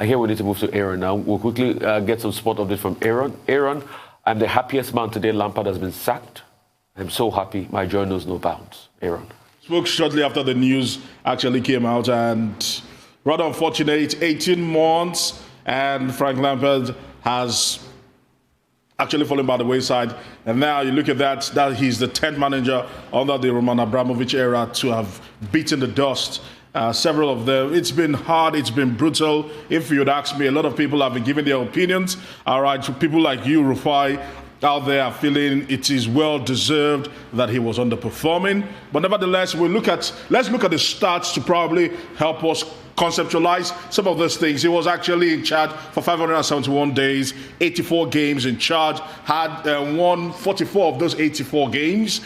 I hear we need to move to Aaron now. We'll quickly get some sport update from Aaron. Aaron, I'm the happiest man today. Lampard has been sacked. I'm so happy. My joy knows no bounds. Aaron. Spoke shortly after the news actually came out, and rather unfortunate, 18 months, and Frank Lampard has actually fallen by the wayside. And now you look at that he's the 10th manager under the Roman Abramovich era to have beaten the dust. Several of them. It's been hard, it's been brutal. If you'd ask me, a lot of people have been giving their opinions. All right, so people like you, Rufai, out there are feeling it is well deserved that he was underperforming. But nevertheless, let's look at the stats to probably help us conceptualize some of those things. He was actually in charge for 571 days, 84 games in charge, had won 44 of those 84 games,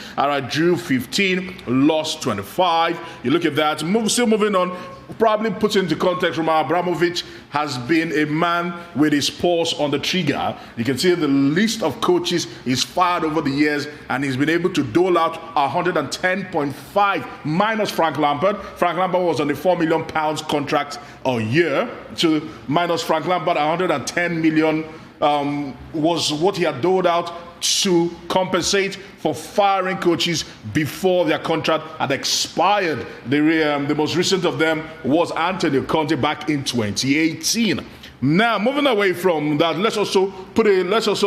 drew 15, lost 25. You look at that, still moving on, probably put into context, Roman Abramovich has been a man with his paws on the trigger. You can see the list of coaches he's fired over the years, and he's been able to dole out 110.5 minus Frank Lampard. Frank Lampard was on a £4 million contract a year. So minus Frank Lampard, 110 million was what he had doled out to compensate for firing coaches before their contract had expired. The most recent of them was Antonio Conte back in 2018. Now, moving away from that, let's also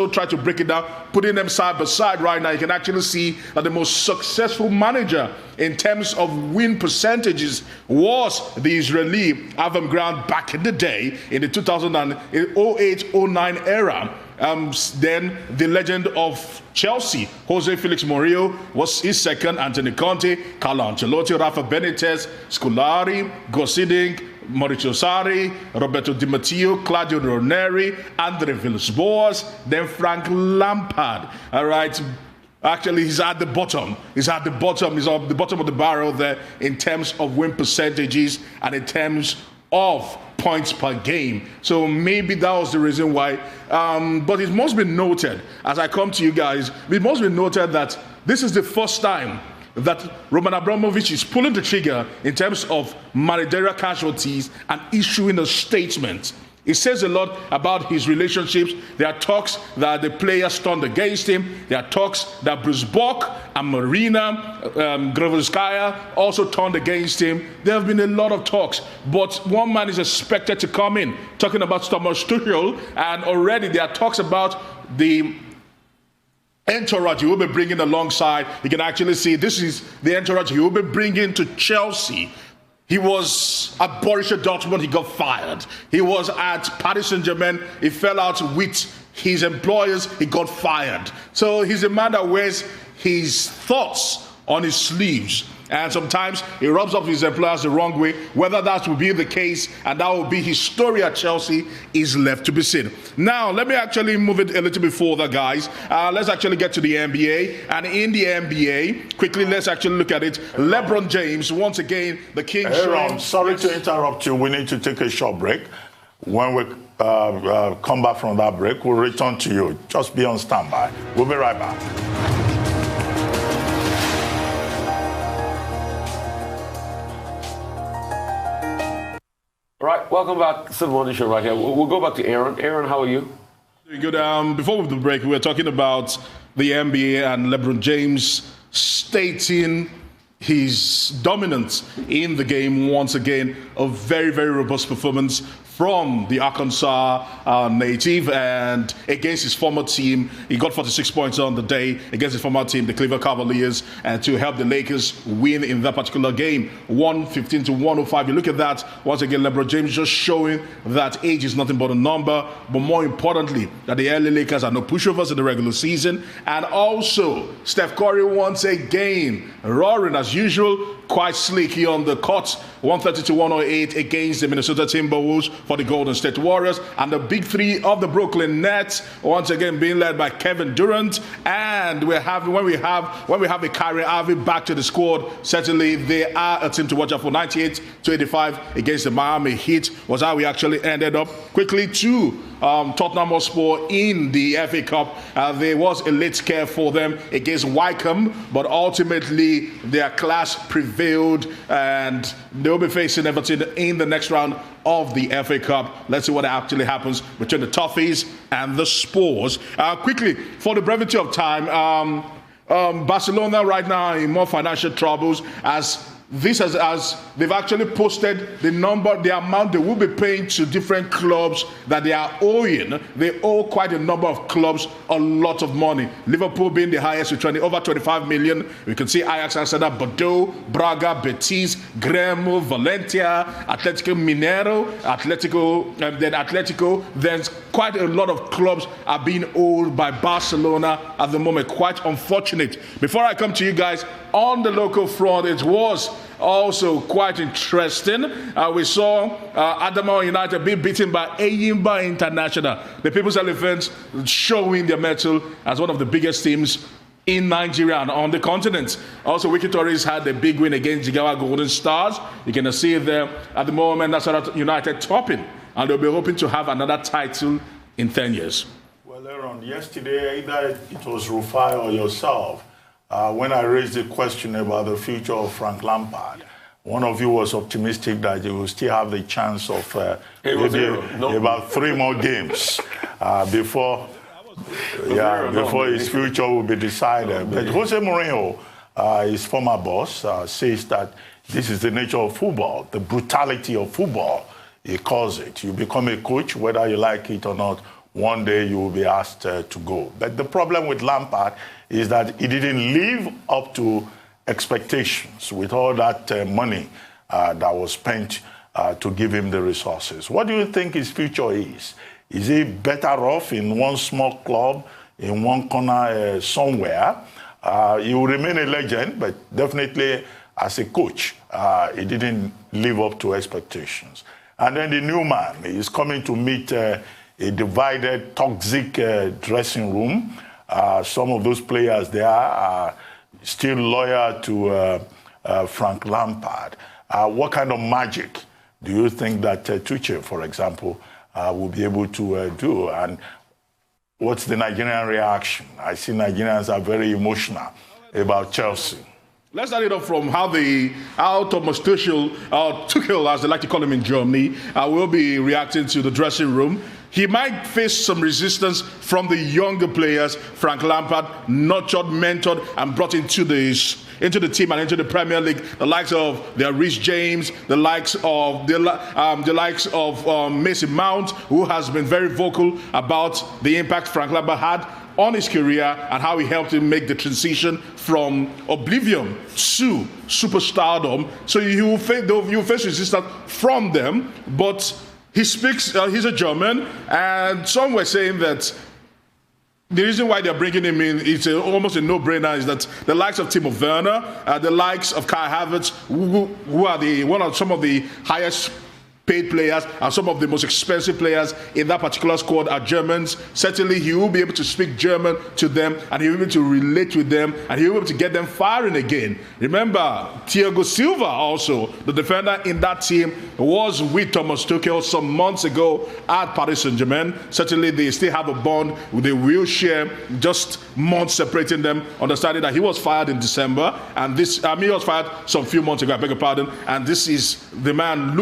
try to break it down, putting them side by side right now. You can actually see that the most successful manager in terms of win percentages was the Israeli Avram Grant back in the day in the 2008-09 era. Then the legend of Chelsea, Jose Felix Mourinho, was his second. Antonio Conte, Carlo Ancelotti, Rafa Benitez, Scolari, Gosidink, Mauricio Sarri, Roberto Di Matteo, Claudio Ranieri, Andre Villas-Boas, then Frank Lampard. All right. Actually, he's at the bottom. He's at the bottom of the barrel there in terms of win percentages and in terms of points per game. So maybe that was the reason why. But it must be noted, as I come to you guys, it must be noted that this is the first time that Roman Abramovich is pulling the trigger in terms of managerial casualties and issuing a statement. It says a lot about his relationships. There are talks that the players turned against him. There are talks that Bruce Bock and Marina Gravolskaya also turned against him. There have been a lot of talks. But one man is expected to come in, talking about Thomas Tuchel, and already there are talks about the entourage he will be bringing alongside. You can actually see this is the entourage he will be bringing to Chelsea. He was at Borussia Dortmund, he got fired. He was at Paris Saint-Germain, he fell out with his employers, he got fired. So he's a man that wears his thoughts on his sleeves. And sometimes he rubs off his employers the wrong way. Whether that will be the case and that will be his story at Chelsea is left to be seen. Now, let me actually move it a little bit further, guys. Let's actually get to the NBA. And in the NBA, quickly, let's actually look at it. LeBron James, once again, the king. Aaron, sorry to interrupt you. We need to take a short break. When we come back from that break, we'll return to you. Just be on standby. We'll be right back. All right, welcome back to the Morning Show right here. We'll go back to Aaron. Aaron, how are you? Very good. Before the break, we were talking about the NBA and LeBron James stating his dominance in the game once again. A very, very robust performance from the Arkansas native, and against his former team, he got 46 points on the day against his former team, the Cleveland Cavaliers, and to help the Lakers win in that particular game, 115 to 105. You look at that, once again, LeBron James just showing that age is nothing but a number, but more importantly, that the LA Lakers are no pushovers in the regular season, and also Steph Curry once again roaring as usual, quite sleeky on the court, 130 to 108 against the Minnesota Timberwolves for the Golden State Warriors, and the big three of the Brooklyn Nets once again being led by Kevin Durant. And when we have a Kyrie Irving back to the squad, certainly they are a team to watch out for. 98 to 85 against the Miami Heat was how we actually ended up. Quickly to Tottenham Hotspur in the FA Cup. There was a late scare for them against Wycombe, but ultimately their class prevailed, and they'll be facing Everton in the next round of the FA Cup. Let's see what actually happens between the Toffees and the Spurs. Quickly, for the brevity of time, Barcelona right now in more financial troubles as they've actually posted the amount they will be paying to different clubs that they are owing. They owe quite a number of clubs a lot of money. Liverpool being the highest with over 25 million. We can see Ajax, Amsterdam, Bordeaux, Braga, Betis, Grêmio, Valencia, Atletico Mineiro, Atletico. Then quite a lot of clubs are being owed by Barcelona at the moment. Quite unfortunate. Before I come to you guys, on the local front, it was also quite interesting. We saw Adamawa United be beaten by Eyimba International. The People's Elephants showing their mettle as one of the biggest teams in Nigeria and on the continent. Also, Wiki Tories had a big win against Jigawa Golden Stars. You can see it there at the moment. That's United topping, and they'll be hoping to have another title in 10 years. Well, Aaron, yesterday, either it was Rufai or yourself, when I raised the question about the future of Frank Lampard, one of you was optimistic that he will still have the chance of about 3 more games before his future will be decided. But Jose Mourinho, his former boss, says that this is the nature of football, the brutality of football, he calls it. You become a coach, whether you like it or not, one day you will be asked to go. But the problem with Lampard is that he didn't live up to expectations with all that money that was spent to give him the resources. What do you think his future is? Is he better off in one small club, in one corner somewhere? He will remain a legend, but definitely as a coach, he didn't live up to expectations. And then the new man is coming to meet a divided, toxic dressing room. Some of those players there are still loyal to Frank Lampard. What kind of magic do you think that Tuchel, for example, will be able to do? And what's the Nigerian reaction? I see Nigerians are very emotional about Chelsea. Let's start it off from how Thomas Tuchel, as they like to call him in Germany, will be reacting to the dressing room. He might face some resistance from the younger players. Frank Lampard, nurtured, mentored, and brought into the team and into the Premier League. The likes of Reece James, the likes of Mason Mount, who has been very vocal about the impact Frank Lampard had on his career and how he helped him make the transition from oblivion to superstardom. So you face resistance from them, but he speaks, he's a German, and some were saying that the reason why they're bringing him in, it's almost a no-brainer, is that the likes of Timo Werner, the likes of Kai Havertz, who are some of the highest paid players and some of the most expensive players in that particular squad are Germans. Certainly he will be able to speak German to them, and he will be able to relate with them, and he will be able to get them firing again. Remember, Thiago Silva also, the defender in that team, was with Thomas Tuchel some months ago at Paris Saint-Germain. Certainly they still have a bond with a wheelchair, just months separating them. Understanding that he was fired in December, and he was fired some few months ago, I beg your pardon, and this is the man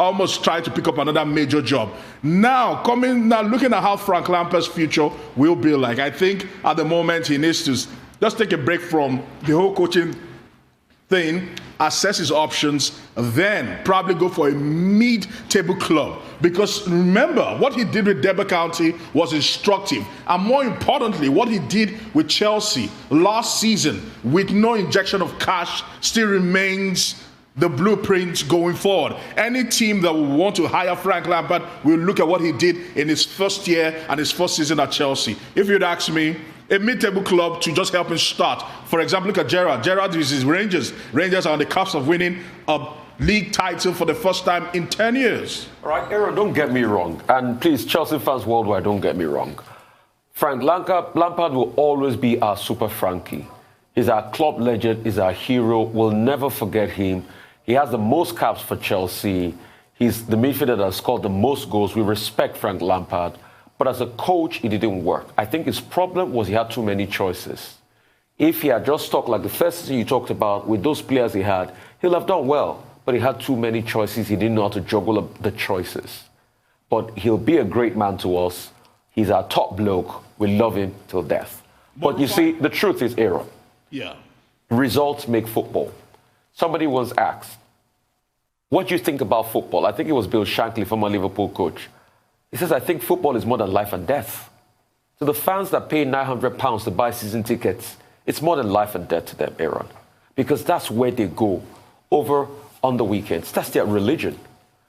almost tried to pick up another major job. Now looking at how Frank Lampard's future will be like, I think at the moment he needs to just take a break from the whole coaching thing, assess his options, then probably go for a mid-table club. Because remember, what he did with Derby County was instructive. And more importantly, what he did with Chelsea last season with no injection of cash still remains the blueprint going forward. Any team that will want to hire Frank Lampard will look at what he did in his first year and his first season at Chelsea. If you'd ask me, a mid-table club to just help him start. For example, look at Gerrard. Gerrard is his Rangers. Rangers are on the cusp of winning a league title for the first time in 10 years. All right, Aaron, don't get me wrong. And please, Chelsea fans worldwide, don't get me wrong. Frank Lampard will always be our super Frankie. He's our club legend. He's our hero. We'll never forget him. He has the most caps for Chelsea. He's the midfielder that has scored the most goals. We respect Frank Lampard. But as a coach, it didn't work. I think his problem was he had too many choices. If he had just stuck like the first season you talked about with those players he had, he'll have done well. But but he had too many choices. He didn't know how to juggle up the choices. But he'll be a great man to us. He's our top bloke. We love him till death. But you see, the truth is, Aaron, results make football. Somebody once asked, what do you think about football? I think it was Bill Shankly, former Liverpool coach. He says, I think football is more than life and death. To the fans that pay £900 to buy season tickets, it's more than life and death to them, Aaron. Because that's where they go over on the weekends. That's their religion.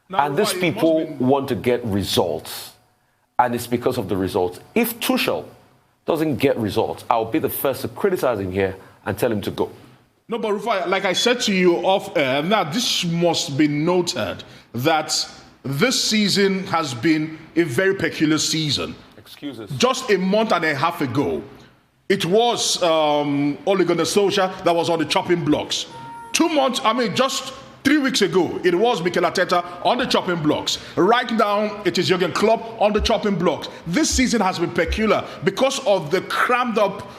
Now, and these people want to get results. And it's because of the results. If Tuchel doesn't get results, I'll be the first to criticize him here and tell him to go. No, but Rufai, like I said to you off air, now this must be noted that this season has been a very peculiar season. Excuses. Just a month and a half ago, it was Ole Gunnar Solskjaer that was on the chopping blocks. 2 months, just 3 weeks ago, it was Mikel Arteta on the chopping blocks. Right now, it is Jurgen Klopp on the chopping blocks. This season has been peculiar because of the crammed up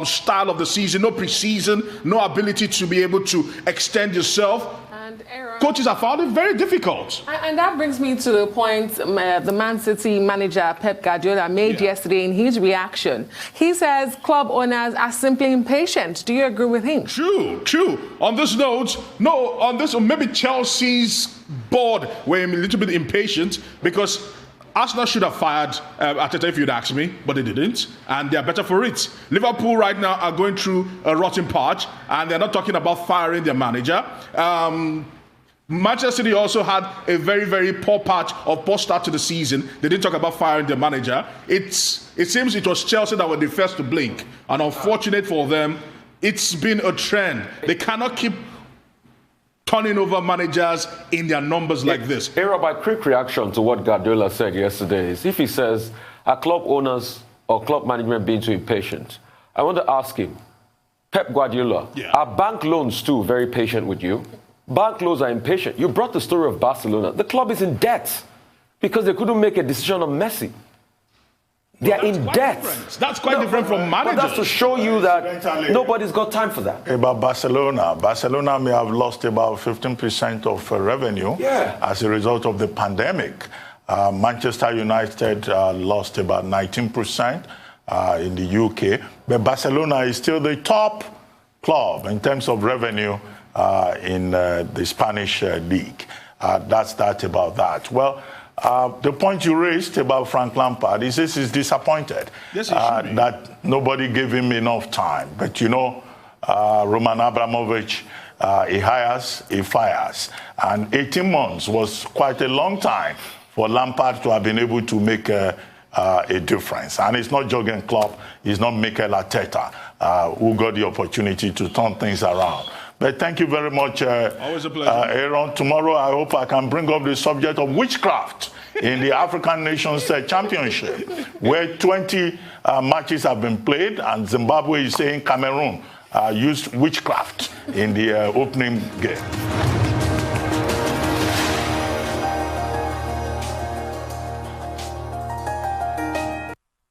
style of the season. No preseason, no ability to be able to extend yourself. And Aaron, coaches have found it very difficult. And that brings me to the point the Man City manager Pep Guardiola made yesterday in his reaction. He says club owners are simply impatient. Do you agree with him? True. On this note, maybe Chelsea's board were a little bit impatient because Arsenal should have fired Arteta if you'd asked me, but they didn't, and they're better for it. Liverpool right now are going through a rotten patch, and they're not talking about firing their manager. Manchester City also had a very, very poor patch or poor start to the season. They didn't talk about firing their manager. It seems it was Chelsea that were the first to blink, and unfortunate for them, it's been a trend. They cannot keep turning over managers in their numbers like this. Aaron, my quick reaction to what Guardiola said yesterday is if he says, are club owners or club management being too impatient? I want to ask him, Pep Guardiola, are bank loans too very patient with you? Bank loans are impatient. You brought the story of Barcelona. The club is in debt because they couldn't make a decision on Messi. They are in debt. That's quite different from managers. But that's to show you that nobody's got time for that. About Barcelona may have lost about 15% of revenue as a result of the pandemic. Manchester United lost about 19% in the UK. But Barcelona is still the top club in terms of revenue in the Spanish league. That's that about that. Well, the point you raised about Frank Lampard is this is disappointed that nobody gave him enough time. But Roman Abramovich, he hires, he fires. And 18 months was quite a long time for Lampard to have been able to make a difference. And it's not Jurgen Klopp, it's not Mikel Arteta who got the opportunity to turn things around. But thank you very much, always a pleasure. Aaron. Tomorrow, I hope I can bring up the subject of witchcraft in the African Nations Championship, where 20 matches have been played, and Zimbabwe is saying Cameroon used witchcraft in the opening game.